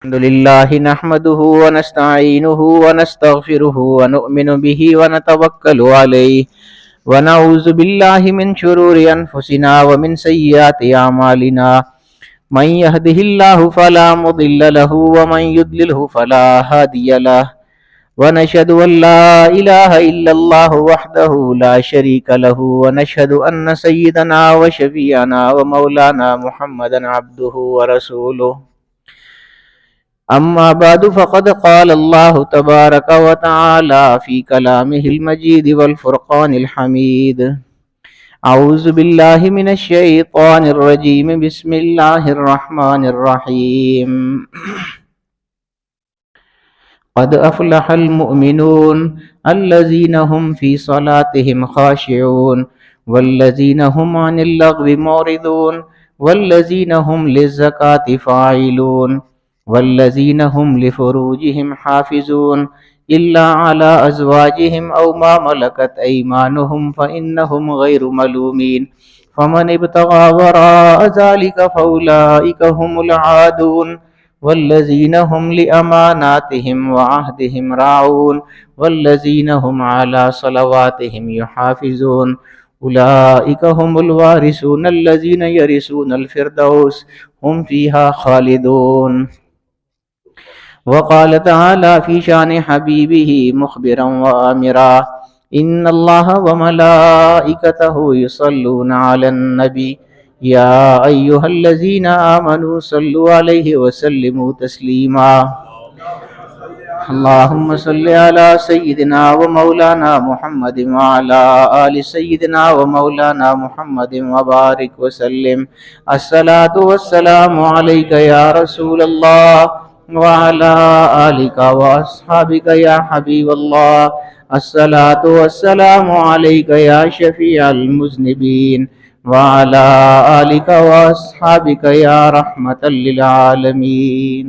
الحمد لله نحمده ونستعينه ونستغفره ونؤمن به ونتوكل عليه ونعوذ بالله من شرور أنفسنا ومن سيئات أعمالنا من يهده الله فلا مضل له ومن يضلله فلا هادي له ونشهد أن لا إله إلا الله وحده لا شريك له ونشهد أن سيدنا وشفيعنا ومولانا محمدا عبده ورسوله أما بعد فقد قال الله تبارك وتعالى في كلامه المجيد والفرقان الحميد أعوذ بالله من الشيطان الرجيم بسم الله الرحمن الرحيم قد أفلح المؤمنون الذين هم في صلاتهم خاشعون والذين هم عن اللغو معرضون والذين هم للزكاة فاعلون والذين هم لفروجهم حافظون إلا على أزواجهم أو ما ملكت أيمانهم فإنهم غير ملومين فمن ابتغى وراء ذلك فأولئك هم العادون والذين هم لأماناتهم وعهدهم راعون والذين هم على صلواتهم يحافظون أولئك هم الوارثون الذين يرثون الفردوس هم فيها خالدون. وقال تعالى في شان حبيبه مخبرا وآمرا إن الله وملائكته يصلون على النبي يا أيها الذين آمنوا صلوا عليه وسلموا تسليما. اللهم صل على سيدنا ومولانا محمد وعلى آل سيدنا ومولانا محمد وبارك وسلم. الصلاة والسلام عليك يا رسول الله وعلى آلك وأصحابك يا حبيب الله. الصلاة والسلام عليك يا شفيع المذنبين وعلى آلك وأصحابك يا رحمة للعالمين.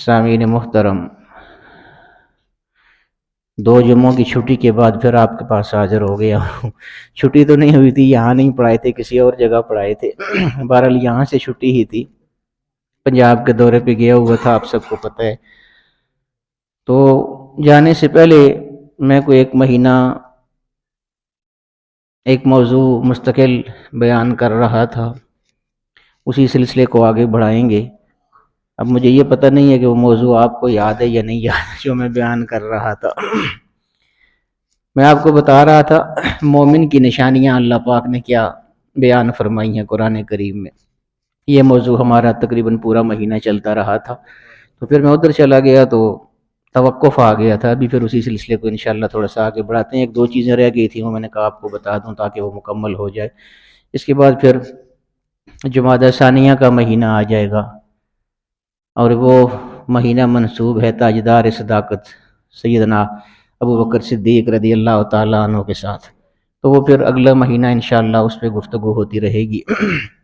سامعین محترم، 2 جمعوں کی چھٹی کے بعد پھر آپ کے پاس حاضر ہو گیا ہوں. چھٹی تو نہیں ہوئی تھی، یہاں نہیں پڑھائے تھے، کسی اور جگہ پڑھائے تھے. بہرحال یہاں سے چھٹی ہی تھی، پنجاب کے دورے پہ گیا ہوا تھا، آپ سب کو پتہ ہے. تو جانے سے پہلے میں کوئی 1 مہینہ ایک موضوع مستقل بیان کر رہا تھا، اسی سلسلے کو آگے بڑھائیں گے. اب مجھے یہ پتہ نہیں ہے کہ وہ موضوع آپ کو یاد ہے یا نہیں یاد جو میں بیان کر رہا تھا. میں آپ کو بتا رہا تھا مومن کی نشانیاں اللہ پاک نے کیا بیان فرمائی ہیں قرآن کریم میں. یہ موضوع ہمارا تقریباً پورا مہینہ چلتا رہا تھا. تو پھر میں ادھر چلا گیا تو توقف آ گیا تھا. ابھی پھر اسی سلسلے کو انشاءاللہ تھوڑا سا آگے بڑھاتے ہیں. 1-2 چیزیں رہ گئی تھیں، وہ میں نے کہا آپ کو بتا دوں تاکہ وہ مکمل ہو جائے. اس کے بعد پھر جمادی ثانیہ کا مہینہ آ جائے گا، اور وہ مہینہ منسوب ہے تاجدار صداقت سیدنا ابوبکر صدیق رضی اللہ تعالیٰ عنہ کے ساتھ. تو وہ پھر اگلا مہینہ انشاءاللہ اس پہ گفتگو ہوتی رہے گی.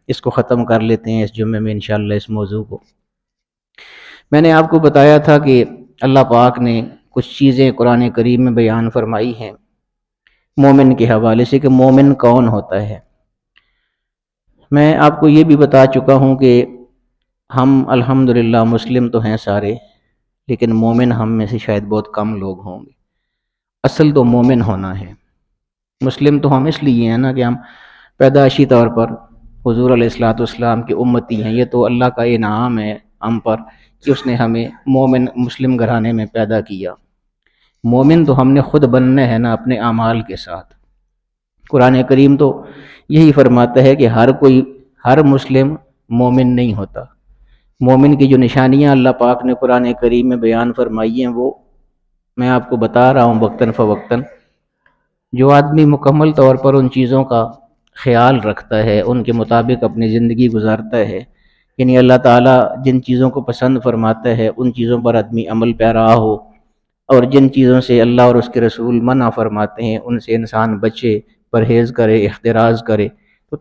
اس کو ختم کر لیتے ہیں اس جمعے میں انشاءاللہ اس موضوع کو. میں نے آپ کو بتایا تھا کہ اللہ پاک نے کچھ چیزیں قرآن کریم میں بیان فرمائی ہیں مومن کے حوالے سے کہ مومن کون ہوتا ہے. میں آپ کو یہ بھی بتا چکا ہوں کہ ہم الحمدللہ مسلم تو ہیں سارے، لیکن مومن ہم میں سے شاید بہت کم لوگ ہوں گے. اصل تو مومن ہونا ہے. مسلم تو ہم اس لیے ہیں نا کہ ہم پیدائشی طور پر حضور علیہ الصلوۃ والسلام کی امتی ہیں. یہ تو اللہ کا انعام ہے ہم پر کہ اس نے ہمیں مومن مسلم گھرانے میں پیدا کیا. مومن تو ہم نے خود بننا ہے نا اپنے اعمال کے ساتھ. قرآن کریم تو یہی فرماتا ہے کہ ہر مسلم مومن نہیں ہوتا. مومن کی جو نشانیاں اللہ پاک نے قرآن کریم میں بیان فرمائی ہیں وہ میں آپ کو بتا رہا ہوں وقتاً فوقتاً. جو آدمی مکمل طور پر ان چیزوں کا خیال رکھتا ہے، ان کے مطابق اپنی زندگی گزارتا ہے، یعنی اللہ تعالیٰ جن چیزوں کو پسند فرماتا ہے ان چیزوں پر آدمی عمل پیرا ہو، اور جن چیزوں سے اللہ اور اس کے رسول منع فرماتے ہیں ان سے انسان بچے، پرہیز کرے، احتراز کرے، تو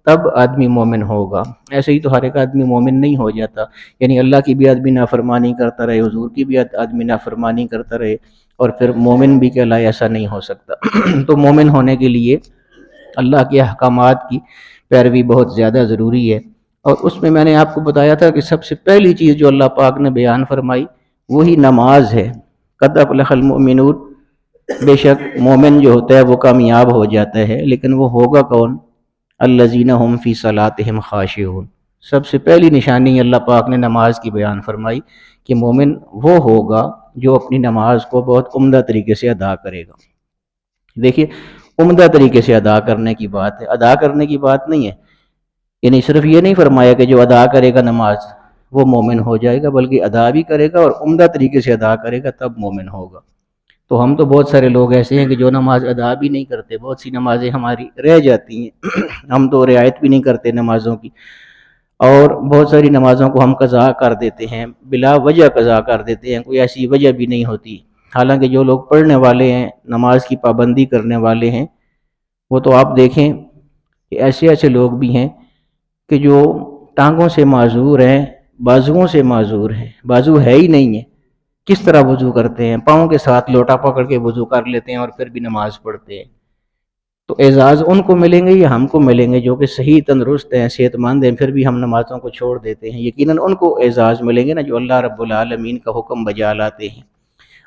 تب آدمی مومن ہوگا. ایسے ہی تو ہر ایک آدمی مومن نہیں ہو جاتا. یعنی اللہ کی بھی آدمی نافرمانی کرتا رہے، حضور کی بھی آدمی نافرمانی کرتا رہے اور پھر مومن بھی کہلائے، ایسا نہیں ہو سکتا. تو مومن ہونے کے لیے اللہ کے احکامات کی پیروی بہت زیادہ ضروری ہے۔ اور اس میں نے آپ کو بتایا تھا کہ سب سے پہلی چیز جو اللہ پاک نے بیان فرمائی وہی نماز ہے۔ قد افلح المؤمنون، بے شک مومن جو ہوتا ہے وہ کامیاب ہو جاتا ہے، لیکن وہ ہوگا کون؟ الذین هم فی صلاتہم خاشعون۔ سب سے پہلی نشانی اللہ پاک نے نماز کی بیان فرمائی کہ مومن وہ ہوگا جو اپنی نماز کو بہت عمدہ طریقے سے ادا کرے گا۔ دیکھیے، عمدہ طریقے سے ادا کرنے کی بات ہے، ادا کرنے کی بات نہیں ہے، یعنی صرف یہ نہیں فرمایا کہ جو ادا کرے گا نماز وہ مومن ہو جائے گا، بلکہ ادا بھی کرے گا اور عمدہ طریقے سے ادا کرے گا تب مومن ہوگا۔ تو ہم تو بہت سارے لوگ ایسے ہیں کہ جو نماز ادا بھی نہیں کرتے، بہت سی نمازیں ہماری رہ جاتی ہیں، ہم تو رعایت بھی نہیں کرتے نمازوں کی، اور بہت ساری نمازوں کو ہم قضا کر دیتے ہیں، بلا وجہ قضا کر دیتے ہیں، کوئی ایسی وجہ بھی نہیں ہوتی۔ حالانکہ جو لوگ پڑھنے والے ہیں، نماز کی پابندی کرنے والے ہیں، وہ تو آپ دیکھیں کہ ایسے ایسے لوگ بھی ہیں کہ جو ٹانگوں سے معذور ہیں، بازوؤں سے معذور ہیں، بازو ہے ہی نہیں ہے، کس طرح وضو کرتے ہیں؟ پاؤں کے ساتھ لوٹا پکڑ کے وضو کر لیتے ہیں اور پھر بھی نماز پڑھتے ہیں۔ تو اعزاز ان کو ملیں گے یا ہم کو ملیں گے جو کہ صحیح تندرست ہیں، صحت مند ہیں، پھر بھی ہم نمازوں کو چھوڑ دیتے ہیں؟ یقیناً ان کو اعزاز ملیں گے نا جو اللہ رب العالمین کا حکم بجا لاتے ہیں،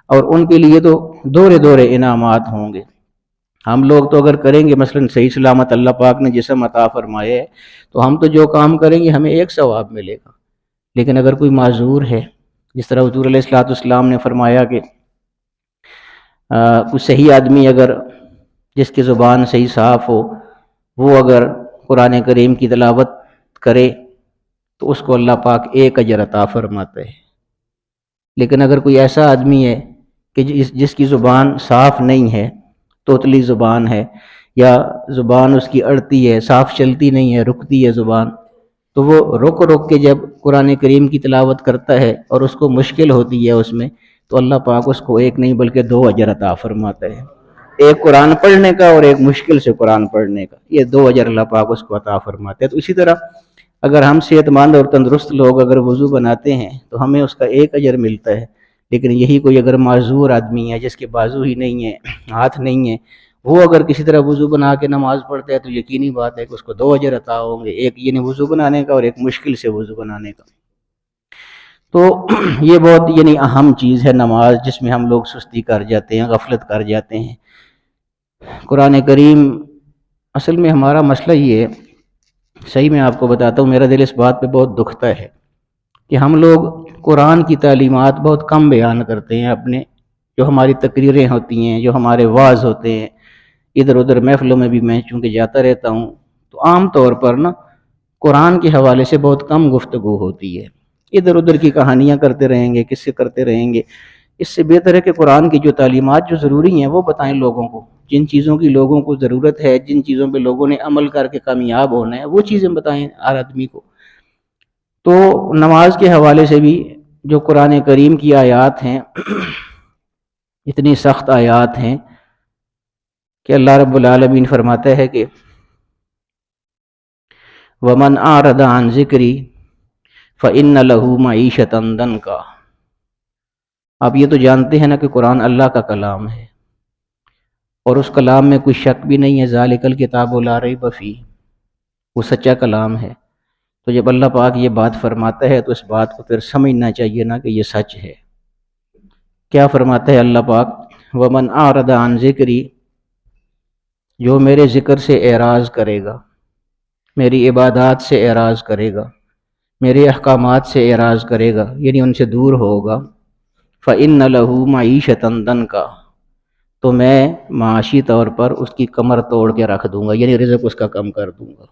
اور ان کے لیے تو دورے دورے انعامات ہوں گے۔ ہم لوگ تو اگر کریں گے، مثلا صحیح سلامت اللہ پاک نے جسم عطا فرمائے ہے، تو ہم تو جو کام کریں گے ہمیں ایک ثواب ملے گا، لیکن اگر کوئی معذور ہے، جس طرح حضور علیہ الصلوۃ والسلام نے فرمایا کہ کوئی صحیح آدمی اگر جس کی زبان صحیح صاف ہو، وہ اگر قرآن کریم کی تلاوت کرے تو اس کو اللہ پاک ایک اجر عطا فرماتا ہے۔ لیکن اگر کوئی ایسا آدمی ہے کہ جس کی زبان صاف نہیں ہے، توتلی زبان ہے، یا زبان اس کی اڑتی ہے، صاف چلتی نہیں ہے، رکتی ہے زبان، تو وہ رک رک کے جب قرآن کریم کی تلاوت کرتا ہے اور اس کو مشکل ہوتی ہے اس میں، تو اللہ پاک اس کو ایک نہیں بلکہ 2 اجر عطا فرماتا ہے، ایک قرآن پڑھنے کا اور ایک مشکل سے قرآن پڑھنے کا، یہ 2 اجر اللہ پاک اس کو عطا فرماتے ہیں۔ تو اسی طرح اگر ہم صحت مند اور تندرست لوگ اگر وضو بناتے ہیں تو ہمیں اس کا 1 اجر ملتا ہے، لیکن یہی کوئی اگر معذور آدمی ہے جس کے بازو ہی نہیں ہے، ہاتھ نہیں ہے، وہ اگر کسی طرح وضو بنا کے نماز پڑھتا ہے تو یقینی بات ہے کہ اس کو 2 اجر عطا ہوں گے، ایک یعنی وضو بنانے کا اور ایک مشکل سے وضو بنانے کا۔ تو یہ بہت یعنی اہم چیز ہے نماز، جس میں ہم لوگ سستی کر جاتے ہیں، غفلت کر جاتے ہیں۔ قرآن کریم اصل میں ہمارا مسئلہ یہ ہے، صحیح میں آپ کو بتاتا ہوں، میرا دل اس بات پہ بہت دکھتا ہے کہ ہم لوگ قرآن کی تعلیمات بہت کم بیان کرتے ہیں اپنے، جو ہماری تقریریں ہوتی ہیں، جو ہمارے وعظ ہوتے ہیں، ادھر ادھر محفلوں میں بھی میں چونکہ جاتا رہتا ہوں، تو عام طور پر نا قرآن کے حوالے سے بہت کم گفتگو ہوتی ہے، ادھر ادھر کی کہانیاں کرتے رہیں گے، قصے کرتے رہیں گے۔ اس سے بہتر ہے کہ قرآن کی جو تعلیمات جو ضروری ہیں وہ بتائیں لوگوں کو، جن چیزوں کی لوگوں کو ضرورت ہے، جن چیزوں پہ لوگوں نے عمل کر کے کامیاب ہونا ہے، وہ چیزیں بتائیں ہر آدمی کو۔ تو نماز کے حوالے سے بھی جو قرآن کریم کی آیات ہیں، اتنی سخت آیات ہیں کہ اللہ رب العالمین فرماتا ہے کہ وَمَنْ أَعْرَضَ عَنْ ذِكْرِي فَإِنَّ لَهُ مَعِيشَةً ضَنْكًا۔ آپ یہ تو جانتے ہیں نا کہ قرآن اللہ کا کلام ہے، اور اس کلام میں کوئی شک بھی نہیں ہے، ذَلِكَ الْكِتَابُ لَا رَيْبَ فِيهِ، وہ سچا کلام ہے۔ تو جب اللہ پاک یہ بات فرماتا ہے تو اس بات کو پھر سمجھنا چاہیے نا کہ یہ سچ ہے۔ کیا فرماتا ہے اللہ پاک؟ وَمَنْ أَعْرَضَ عَنْ ذِكْرِي، جو میرے ذکر سے اعراض کرے گا، میری عبادات سے اعراض کرے گا، میرے احکامات سے اعراض کرے گا، یعنی ان سے دور ہوگا، فَإِنَّ لَهُ مَعِيشَةً ضَنْكًا، تو میں معاشی طور پر اس کی کمر توڑ کے رکھ دوں گا، یعنی رزق اس کا کم کر دوں گا۔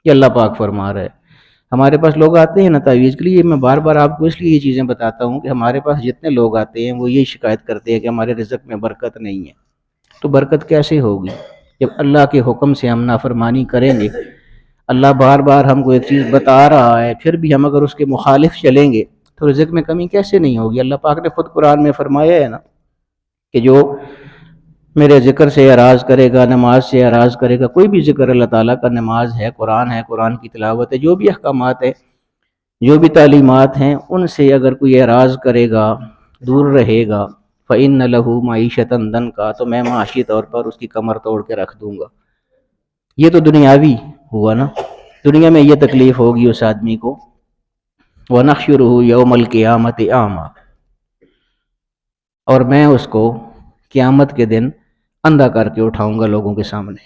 یہ اللہ پاک فرما رہا ہے۔ ہمارے پاس لوگ آتے ہیں نا تعویذ کے لیے، میں بار بار آپ کو اس لیے یہ چیزیں بتاتا ہوں کہ ہمارے پاس جتنے لوگ آتے ہیں وہ یہ شکایت کرتے ہیں کہ ہمارے رزق میں برکت نہیں ہے۔ تو برکت کیسے ہوگی جب اللہ کے حکم سے ہم نافرمانی کریں گے؟ اللہ بار بار ہم کو ایک چیز بتا رہا ہے، پھر بھی ہم اگر اس کے مخالف چلیں گے تو رزق میں کمی کیسے نہیں ہوگی؟ اللہ پاک نے خود قرآن میں فرمایا ہے نا کہ جو میرے ذکر سے اعراض کرے گا، نماز سے اعراض کرے گا، کوئی بھی ذکر اللہ تعالیٰ کا، نماز ہے، قرآن کی تلاوت ہے، جو بھی احکامات ہے، جو بھی تعلیمات ہیں، ان سے اگر کوئی اعراض کرے گا، دور رہے گا، فَإِنَّ لَهُ مَعِيشَةً ضَنْكًا، تو میں معاشی طور پر اس کی کمر توڑ کے رکھ دوں گا۔ یہ تو دنیاوی ہوا نا، دنیا میں یہ تکلیف ہوگی اس آدمی کو، وَنَحْشُرُهُ يَوْمَ الْقِيَامَةِ أَعْمَى، اور میں اس کو قیامت کے دن اندھا کر کے اٹھاؤں گا لوگوں کے سامنے۔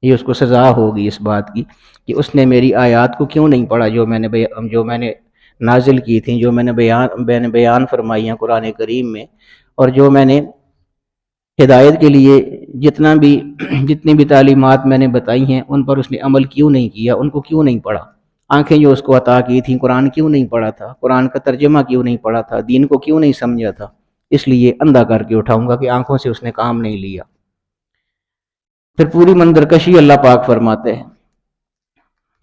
یہ اس کو سزا ہوگی اس بات کی کہ اس نے میری آیات کو کیوں نہیں پڑھا، جو میں نے نازل کی تھیں، جو میں نے بیان فرمائی ہیں قرآن کریم میں، اور جو میں نے ہدایت کے لیے جتنی بھی تعلیمات میں نے بتائی ہیں ان پر اس نے عمل کیوں نہیں کیا، ان کو کیوں نہیں پڑھا۔ آنکھیں جو اس کو عطا کی تھیں، قرآن کیوں نہیں پڑھا تھا، قرآن کا ترجمہ کیوں نہیں پڑھا تھا، دین کو کیوں نہیں سمجھا تھا، اس لیے اندھا کر کے اٹھاؤں گا کہ آنکھوں سے اس نے کام نہیں لیا۔ پھر پوری منظرکشی اللہ پاک فرماتے ہیں،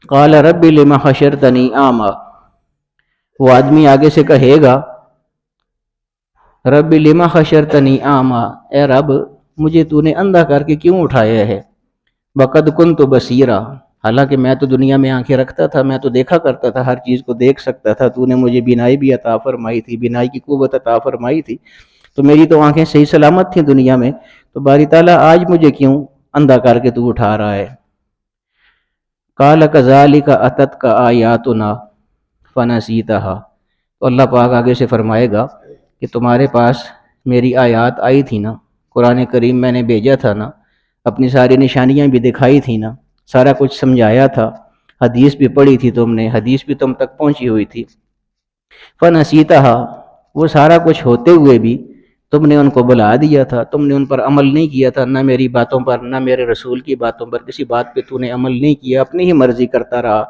قال رب لما حشرتنی اعمی، وہ آدمی آگے سے کہے گا رب لما حشرتنی اعمی، اے رب مجھے تو نے اندھا کر کے کیوں اٹھایا ہے، وقد کنت بصیرا، حالانکہ میں تو دنیا میں آنکھیں رکھتا تھا، میں تو دیکھا کرتا تھا، ہر چیز کو دیکھ سکتا تھا، تو نے مجھے بینائی بھی عطا فرمائی تھی، بینائی کی قوت عطا فرمائی تھی، تو میری تو آنکھیں صحیح سلامت تھیں دنیا میں، تو باری تعالیٰ آج مجھے کیوں اندھا کر کے تو اٹھا رہا ہے۔ قال کذالک اتتک آیاتنا فنسیتھا، تو اللہ پاک آگے سے فرمائے گا کہ تمہارے پاس میری آیات آئی تھی نا، قرآن کریم میں نے بھیجا تھا نا، اپنی ساری نشانیاں بھی دکھائی تھی نا، سارا کچھ سمجھایا تھا، حدیث بھی پڑھی تھی تم نے، حدیث بھی تم تک پہنچی ہوئی تھی، فنسیتھا، وہ سارا کچھ ہوتے ہوئے بھی تم نے ان کو بلا دیا تھا، تم نے ان پر عمل نہیں کیا تھا، نہ میری باتوں پر، نہ میرے رسول کی باتوں پر، کسی بات پہ تو نے عمل نہیں کیا، اپنی ہی مرضی کرتا رہا،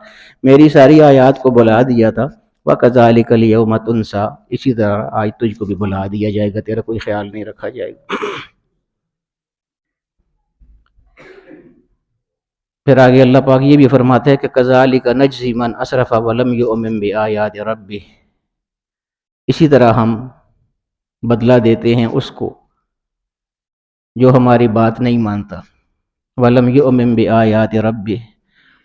میری ساری آیات کو بلا دیا تھا، وَكَذَلِكَ الْيَوْمَ تُنْسَىٰ، اسی طرح آج تجھ کو بھی بلا دیا جائے گا، تیرا کوئی خیال نہیں رکھا جائے گا۔ پھر آگے اللہ پاک یہ بھی فرماتے ہیں کہ كَذَلِكَ نَجْزِي مَنْ أَسْرَفَ وَلَمْ يُؤْمِنْ بِآيَاتِ رَبِّهِ، اسی طرح ہم بدلہ دیتے ہیں اس کو جو ہماری بات نہیں مانتا، وَلَمْ يُؤْمِنْ بِآيَاتِ رَبِّهِ،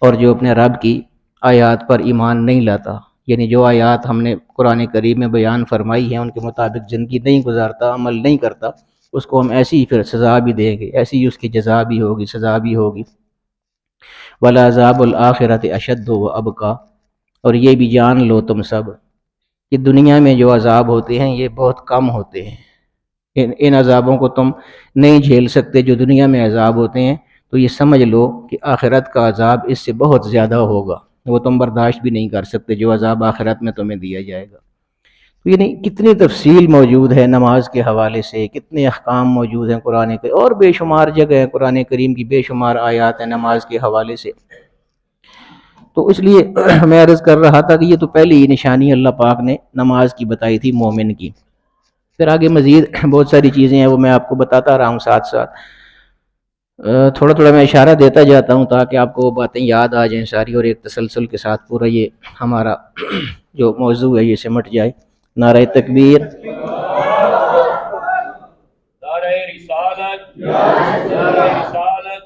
اور جو اپنے رب کی آیات پر ایمان نہیں لاتا، یعنی جو آیات ہم نے قرآن کریم میں بیان فرمائی ہیں ان کے مطابق زندگی نہیں گزارتا، عمل نہیں کرتا، اس کو ہم ایسی ہی پھر سزا بھی دیں گے، ایسی ہی اس کی جزا بھی ہوگی، سزا بھی ہوگی۔ وَلَعَذَابُ الْآخِرَةِ أَشَدُّ وَأَبْقَىٰ، اور یہ بھی جان لو تم سب کہ دنیا میں جو عذاب ہوتے ہیں یہ بہت کم ہوتے ہیں، ان عذابوں کو تم نہیں جھیل سکتے جو دنیا میں عذاب ہوتے ہیں، تو یہ سمجھ لو کہ آخرت کا عذاب اس سے بہت زیادہ ہوگا، وہ تم برداشت بھی نہیں کر سکتے جو عذاب آخرت میں تمہیں دیا جائے گا۔ تو یعنی کتنی تفصیل موجود ہے نماز کے حوالے سے، کتنے احکام موجود ہیں قرآن کے، اور بے شمار جگہ ہیں قرآن کریم کی، بے شمار آیات ہیں نماز کے حوالے سے۔ تو اس لیے میں عرض کر رہا تھا کہ یہ تو پہلی ہی نشانی اللہ پاک نے نماز کی بتائی تھی مومن کی، پھر آگے مزید بہت ساری چیزیں ہیں وہ میں آپ کو بتاتا رہا ہوں ساتھ ساتھ، تھوڑا تھوڑا میں اشارہ دیتا جاتا ہوں تاکہ آپ کو وہ باتیں یاد آ جائیں ساری، اور ایک تسلسل کے ساتھ پورا یہ ہمارا جو موضوع ہے یہ سمٹ جائے۔ نعرہ تکبیر، نعرہ رسالت، نعرہ رسالت،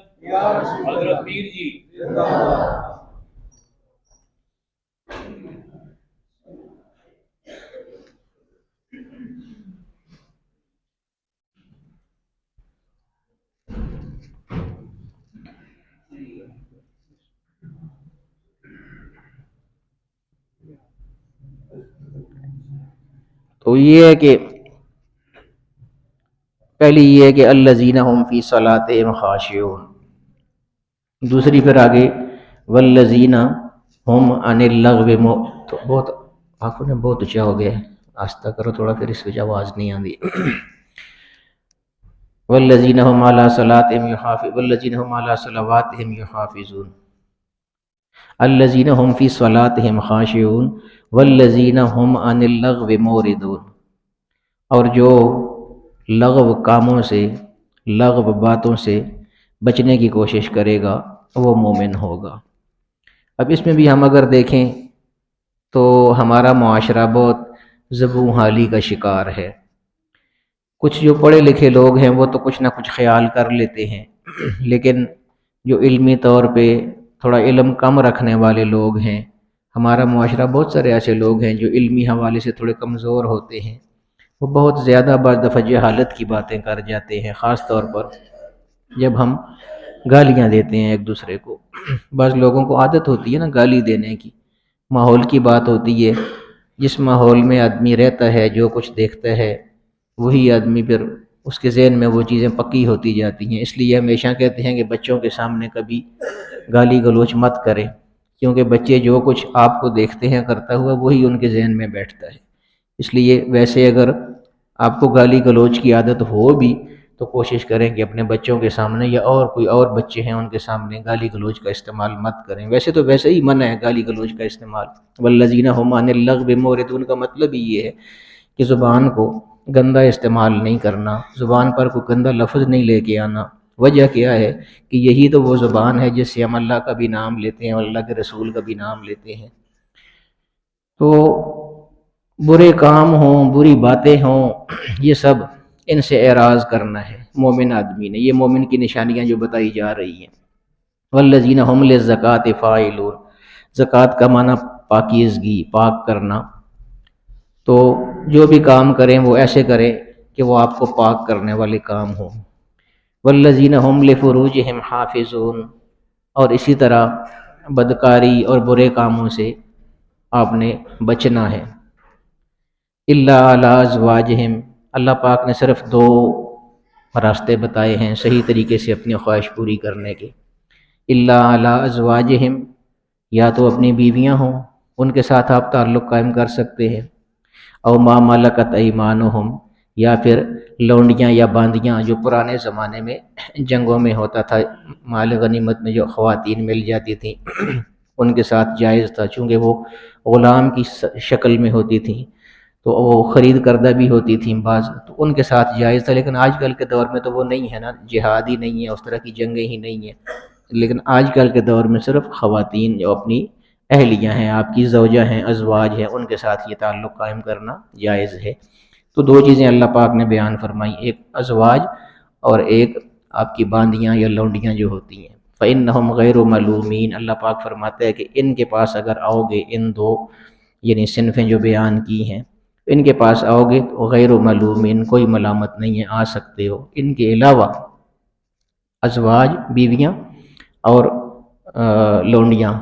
حضرت پیر جی۔ تو یہ ہے کہ پہلی یہ ہے کہ الذین هم فی صلاتہم خاشعون، دوسری پھر آگے والذین هم عن اللغو، تو بہت آنکھوں نے بہت اونچا ہو گیا ہے، آہستہ کرو تھوڑا، پھر اس وجہ آواز نہیں آندی۔ والذین هم علی صلاتہم یحافظون، والذین هم علی صلواتہم یحافظون، الذین هم فی صلاتہم خاشعون والذین هم عن اللغو معرضون، اور جو لغو کاموں سے، لغو باتوں سے بچنے کی کوشش کرے گا وہ مومن ہوگا۔ اب اس میں بھی ہم اگر دیکھیں تو ہمارا معاشرہ بہت زبوں حالی کا شکار ہے، کچھ جو پڑھے لکھے لوگ ہیں وہ تو کچھ نہ کچھ خیال کر لیتے ہیں، لیکن جو علمی طور پہ تھوڑا علم کم رکھنے والے لوگ ہیں، ہمارا معاشرہ بہت سارے ایسے لوگ ہیں جو علمی حوالے سے تھوڑے کمزور ہوتے ہیں، وہ بہت زیادہ بعض دفعہ جہالت کی باتیں کر جاتے ہیں، خاص طور پر جب ہم گالیاں دیتے ہیں ایک دوسرے کو۔ بعض لوگوں کو عادت ہوتی ہے نا گالی دینے کی، ماحول کی بات ہوتی ہے، جس ماحول میں آدمی رہتا ہے جو کچھ دیکھتا ہے وہی آدمی پھر اس کے ذہن میں وہ چیزیں پکی ہوتی جاتی ہیں۔ اس لیے ہمیشہ کہتے ہیں کہ بچوں کے سامنے کبھی گالی گلوچ مت کریں، کیونکہ بچے جو کچھ آپ کو دیکھتے ہیں کرتا ہوا وہی ان کے ذہن میں بیٹھتا ہے۔ اس لیے ویسے اگر آپ کو گالی گلوچ کی عادت ہو بھی تو کوشش کریں کہ اپنے بچوں کے سامنے یا اور کوئی اور بچے ہیں ان کے سامنے گالی گلوچ کا استعمال مت کریں۔ ویسے تو ویسے ہی منع ہے گالی گلوچ کا استعمال، والذین هم عن اللغو معرضون کا مطلب ہی یہ ہے کہ زبان کو گندا استعمال نہیں کرنا، زبان پر کوئی گندا لفظ نہیں لے کے آنا۔ وجہ کیا ہے کہ یہی تو وہ زبان ہے جس سے ہم اللہ کا بھی نام لیتے ہیں اور اللہ کے رسول کا بھی نام لیتے ہیں۔ تو برے کام ہوں، بری باتیں ہوں، یہ سب ان سے اعراض کرنا ہے مومن آدمی نے۔ یہ مومن کی نشانیاں جو بتائی جا رہی ہیں۔ والذین هم للزکاۃ فاعلون، زکوٰۃ کا معنی پاکیزگی، پاک کرنا۔ تو جو بھی کام کریں وہ ایسے کریں کہ وہ آپ کو پاک کرنے والے کام ہوں۔ والذین هم لفروجہم حافظون، اور اسی طرح بدکاری اور برے کاموں سے آپ نے بچنا ہے۔ الا علی ازواجہم، اللہ پاک نے صرف 2 راستے بتائے ہیں صحیح طریقے سے اپنی خواہش پوری کرنے کے۔ الا علی ازواجہم، یا تو اپنی بیویاں ہوں ان کے ساتھ آپ تعلق قائم کر سکتے ہیں، او ما ملکت ایمانہم، یا پھر لونڈیاں یا باندیاں جو پرانے زمانے میں جنگوں میں ہوتا تھا، مال غنیمت میں جو خواتین مل جاتی تھیں ان کے ساتھ جائز تھا، چونکہ وہ غلام کی شکل میں ہوتی تھیں تو وہ خرید کردہ بھی ہوتی تھیں بعض، تو ان کے ساتھ جائز تھا۔ لیکن آج کل کے دور میں تو وہ نہیں ہے نا، جہاد ہی نہیں ہے، اس طرح کی جنگیں ہی نہیں ہیں۔ لیکن آج کل کے دور میں صرف خواتین جو اپنی اہلیہ ہیں، آپ کی زوجہ ہیں، ازواج ہیں، ان کے ساتھ یہ تعلق قائم کرنا جائز ہے۔ تو 2 چیزیں اللہ پاک نے بیان فرمائی، ایک ازواج اور ایک آپ کی باندیاں یا لونڈیاں جو ہوتی ہیں۔ فَإِنَّهُمْ غَيْرُ مَلُومِينَ، اللہ پاک فرماتا ہے کہ ان کے پاس اگر آؤ گے، ان 2 یعنی صنفیں جو بیان کی ہیں، ان کے پاس آؤ گے تو غیر ملومین، کوئی ملامت نہیں ہے، آ سکتے ہو۔ ان کے علاوہ ازواج بیویاں اور لونڈیاں،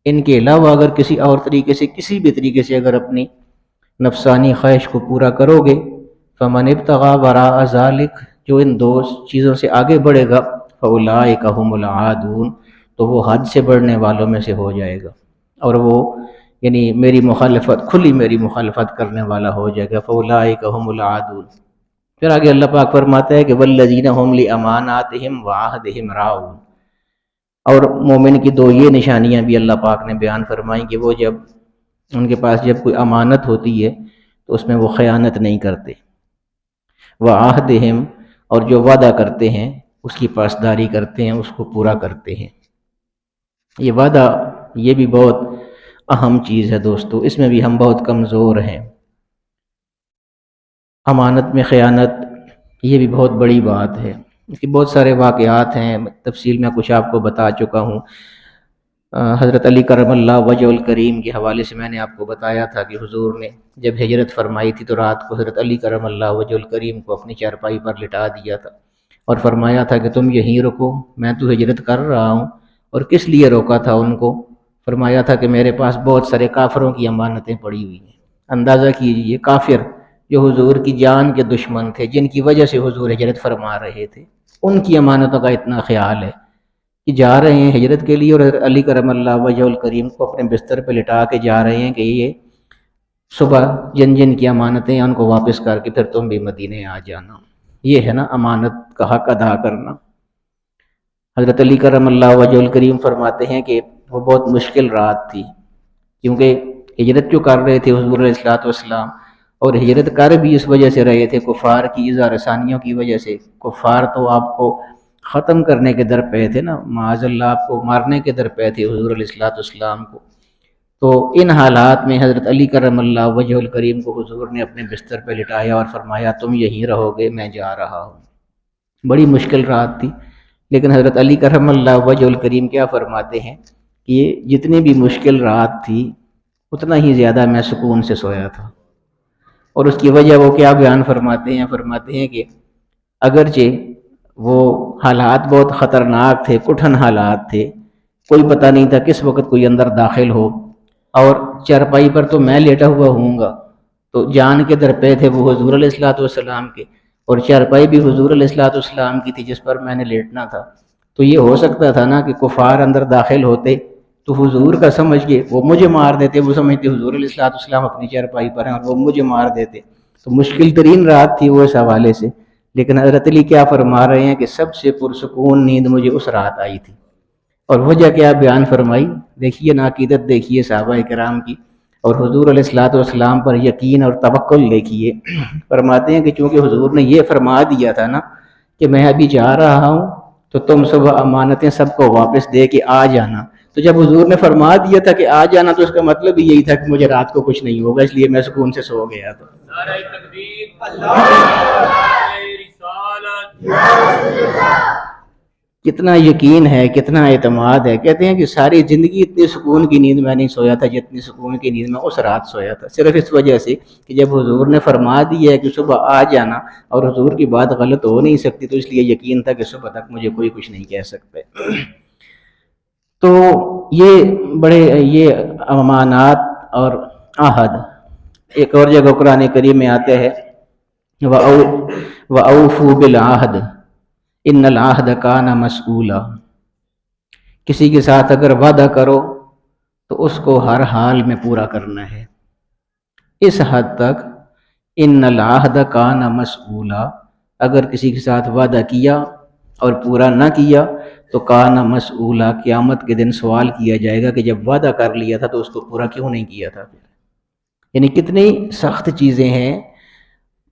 ان کے علاوہ اگر کسی اور طریقے سے، کسی بھی طریقے سے اگر اپنی نفسانی خواہش کو پورا کرو گے، فمن ابتغى وراء ذلك، جو ان 2 چیزوں سے آگے بڑھے گا، فاولئک هم العادون، تو وہ حد سے بڑھنے والوں میں سے ہو جائے گا، اور وہ یعنی میری مخالفت، کھلی میری مخالفت کرنے والا ہو جائے گا۔ فاولئک هم العادون۔ پھر آگے اللہ پاک فرماتا ہے کہ والذین هم لاماناتهم وعهدهم راعون، اور مومن کی 2 یہ نشانیاں بھی اللہ پاک نے بیان فرمائیں کہ وہ جب ان کے پاس جب کوئی امانت ہوتی ہے تو اس میں وہ خیانت نہیں کرتے، وعہدہم، اور جو وعدہ کرتے ہیں اس کی پاسداری کرتے ہیں، اس کو پورا کرتے ہیں۔ یہ وعدہ یہ بھی بہت اہم چیز ہے دوستو، اس میں بھی ہم بہت کمزور ہیں۔ امانت میں خیانت یہ بھی بہت بڑی بات ہے، اس کے بہت سارے واقعات ہیں، تفصیل میں کچھ آپ کو بتا چکا ہوں۔ حضرت علی کرم اللہ وجہ الکریم کے حوالے سے میں نے آپ کو بتایا تھا کہ حضور نے جب ہجرت فرمائی تھی تو رات کو حضرت علی کرم اللہ وجہ الکریم کو اپنی چارپائی پر لٹا دیا تھا اور فرمایا تھا کہ تم یہیں رکو، میں تو ہجرت کر رہا ہوں۔ اور کس لیے روکا تھا ان کو؟ فرمایا تھا کہ میرے پاس بہت سارے کافروں کی امانتیں پڑی ہوئی ہیں۔ اندازہ کیجئے، کافر جو حضور کی جان کے دشمن تھے، جن کی وجہ سے حضور ہجرت فرما رہے تھے، ان کی امانتوں کا اتنا خیال ہے کہ جا رہے ہیں ہجرت کے لیے اور علی کرم اللہ وجہ الکریم کو اپنے بستر پہ لٹا کے جا رہے ہیں کہ یہ صبح جن جن کی امانتیں ہیں ان کو واپس کر کے پھر تم بھی مدینے آ جانا۔ یہ ہے نا امانت کا حق ادا کرنا۔ حضرت علی کرم اللہ وجہ الکریم فرماتے ہیں کہ وہ بہت مشکل رات تھی، کیونکہ ہجرت جو کر رہے تھے حضور علیہ الصلوۃ والسلام، اور ہجرت کر بھی اس وجہ سے رہے تھے کفار کی ایذا رسانیوں کی وجہ سے۔ کفار تو آپ کو ختم کرنے کے در پہ تھے نا، معاذ اللہ آپ کو مارنے کے در پہ تھے حضور علیہ الصلوۃ والسلام کو۔ تو ان حالات میں حضرت علی کرم اللہ وجہ الکریم کو حضور نے اپنے بستر پہ لٹایا اور فرمایا تم یہیں رہو گے، میں جا رہا ہوں۔ بڑی مشکل رات تھی، لیکن حضرت علی کرم اللہ وجہ الکریم کیا فرماتے ہیں کہ یہ جتنی بھی مشکل رات تھی اتنا ہی زیادہ میں سکون سے سویا تھا۔ اور اس کی وجہ وہ کیا بیان فرماتے ہیں؟ فرماتے ہیں کہ اگرچہ وہ حالات بہت خطرناک تھے، کٹھن حالات تھے، کوئی پتہ نہیں تھا کس وقت کوئی اندر داخل ہو، اور چارپائی پر تو میں لیٹا ہوا ہوں گا، تو جان کے درپے تھے وہ حضور علیہ الصلوۃ والسلام کے، اور چارپائی بھی حضور علیہ الصلوۃ والسلام کی تھی جس پر میں نے لیٹنا تھا۔ تو یہ ہو سکتا تھا نا کہ کفار اندر داخل ہوتے تو حضور کا سمجھ کے وہ مجھے مار دیتے، وہ سمجھتے حضور علیہ الصلوۃ والسلام اپنی چارپائی پر ہیں اور وہ مجھے مار دیتے، تو مشکل ترین رات تھی وہ اس حوالے سے۔ لیکن حضرت علی کیا فرما رہے ہیں کہ سب سے پرسکون نیند مجھے اس رات آئی تھی، اور وجہ کیا بیان فرمائی، دیکھیے نا عقیدت دیکھیے صحابہ کرام کی، اور حضور علیہ الصلوۃ والسلام پر یقین اور توکل دیکھیے۔ فرماتے ہیں کہ چونکہ حضور نے یہ فرما دیا تھا نا کہ میں ابھی جا رہا ہوں تو تم سب امانتیں سب کو واپس دے کے آ جانا، تو جب حضور نے فرما دیا تھا کہ آ جانا تو اس کا مطلب یہی تھا کہ مجھے رات کو کچھ نہیں ہوگا، اس لیے میں سکون سے سو گیا تھا۔ نعرہ تکبیر، نعرہ رسالت، کتنا یقین ہے، کتنا اعتماد ہے۔ کہتے ہیں کہ ساری زندگی اتنی سکون کی نیند میں نہیں سویا تھا جتنی سکون کی نیند میں اس رات سویا تھا، صرف اس وجہ سے کہ جب حضور نے فرما دیا ہے کہ صبح آ جانا، اور حضور کی بات غلط ہو نہیں سکتی، تو اس لیے یقین تھا کہ صبح تک مجھے کوئی کچھ نہیں کہہ سکتے۔ تو یہ بڑے یہ امانات اور عہد ایک اور جگہ قرآن کریم میں آتے ہیں، وَأَوْفُوا بِالْعَهْدِ ان العہد کان مسئولا، کسی کے ساتھ اگر وعدہ کرو تو اس کو ہر حال میں پورا کرنا ہے، اس حد تک ان العہد کان مسئولا، اگر کسی کے ساتھ وعدہ کیا اور پورا نہ کیا تو کان مسئولا، قیامت کے دن سوال کیا جائے گا کہ جب وعدہ کر لیا تھا تو اس کو پورا کیوں نہیں کیا تھا۔ یعنی کتنی سخت چیزیں ہیں،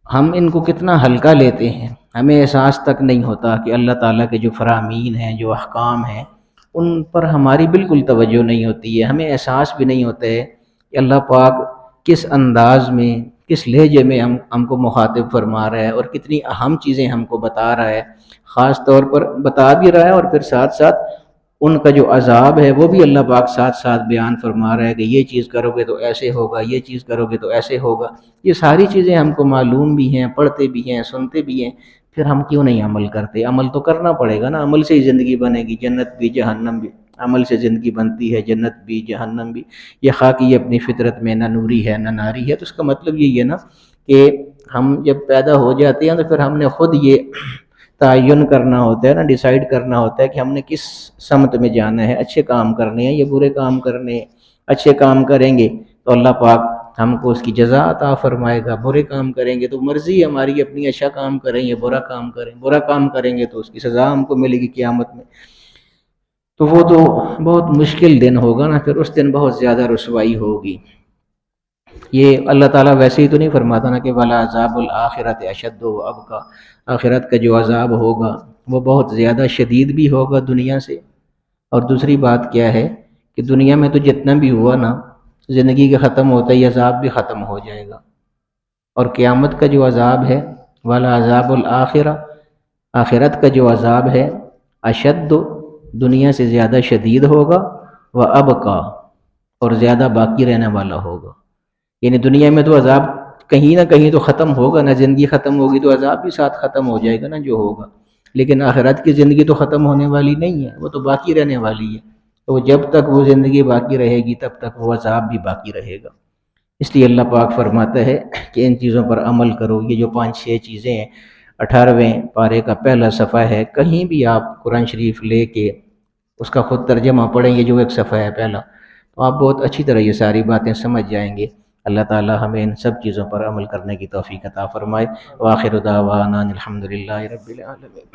ہم ان کو کتنا ہلکا لیتے ہیں، ہمیں احساس تک نہیں ہوتا کہ اللہ تعالیٰ کے جو فرامین ہیں، جو احکام ہیں، ان پر ہماری بالکل توجہ نہیں ہوتی ہے، ہمیں احساس بھی نہیں ہوتا ہے کہ اللہ پاک کس انداز میں، کس لہجے میں ہم کو مخاطب فرما رہا ہے، اور کتنی اہم چیزیں ہم کو بتا رہا ہے، خاص طور پر بتا بھی رہا ہے، اور پھر ساتھ ساتھ ان کا جو عذاب ہے وہ بھی اللہ پاک ساتھ ساتھ بیان فرما رہا ہے کہ یہ چیز کرو گے تو ایسے ہوگا، یہ چیز کرو گے تو ایسے ہوگا۔ یہ ساری چیزیں ہم کو معلوم بھی ہیں، پڑھتے بھی ہیں، سنتے بھی ہیں، پھر ہم کیوں نہیں عمل کرتے؟ عمل تو کرنا پڑے گا نا، عمل سے ہی زندگی بنے گی، جنت بھی جہنم بھی، عمل سے زندگی بنتی ہے، جنت بھی جہنم بھی۔ یہ خاکی اپنی فطرت میں نہ نوری ہے نہ ناری ہے، تو اس کا مطلب یہی ہے نا کہ ہم جب پیدا ہو جاتے ہیں تو پھر ہم نے خود یہ تعین کرنا ہوتا ہے نا، ڈیسائیڈ کرنا ہوتا ہے کہ ہم نے کس سمت میں جانا ہے، اچھے کام کرنے ہیں یا برے کام کرنے ہیں۔ اچھے کام کریں گے تو اللہ پاک ہم کو اس کی جزا عطا فرمائے گا، برے کام کریں گے تو مرضی ہماری اپنی، اچھا کام کریں یا برا کام کریں، برا کام کریں گے تو اس کی سزا ہم کو ملے گی قیامت میں۔ تو وہ تو بہت مشکل دن ہوگا نا، پھر اس دن بہت زیادہ رسوائی ہوگی۔ یہ اللہ تعالیٰ ویسے ہی تو نہیں فرماتا نا کہ وَلَا عَذَابُ الْآخِرَةِ أَشَدُّ وَأَبْقَىٰ، آخرت کا جو عذاب ہوگا وہ بہت زیادہ شدید بھی ہوگا دنیا سے، اور دوسری بات کیا ہے کہ دنیا میں تو جتنا بھی ہوا نا، زندگی کے ختم ہوتا ہی عذاب بھی ختم ہو جائے گا، اور قیامت کا جو عذاب ہے وَلَا عَذَابُ الْآخِرَةِ، آخرت کا جو عذاب ہے اشد، دنیا سے زیادہ شدید ہوگا، وَأَبْقَىٰ، اور زیادہ باقی رہنے والا ہوگا۔ یعنی دنیا میں تو عذاب کہیں نہ کہیں تو ختم ہوگا نا، زندگی ختم ہوگی تو عذاب بھی ساتھ ختم ہو جائے گا نا جو ہوگا، لیکن آخرت کی زندگی تو ختم ہونے والی نہیں ہے، وہ تو باقی رہنے والی ہے، تو جب تک وہ زندگی باقی رہے گی تب تک وہ عذاب بھی باقی رہے گا۔ اس لیے اللہ پاک فرماتا ہے کہ ان چیزوں پر عمل کرو۔ یہ جو 5-6 چیزیں ہیں، 18ویں پارے کا پہلا صفحہ ہے، کہیں بھی آپ قرآن شریف لے کے اس کا خود ترجمہ پڑھیں گے، جو ایک صفحہ ہے پہلا، تو آپ بہت اچھی طرح یہ ساری باتیں سمجھ جائیں گے۔ اللہ تعالی ہمیں ان سب چیزوں پر عمل کرنے کی توفیق عطا فرمائے۔ وآخر دعوانا الحمدللہ رب العالمین۔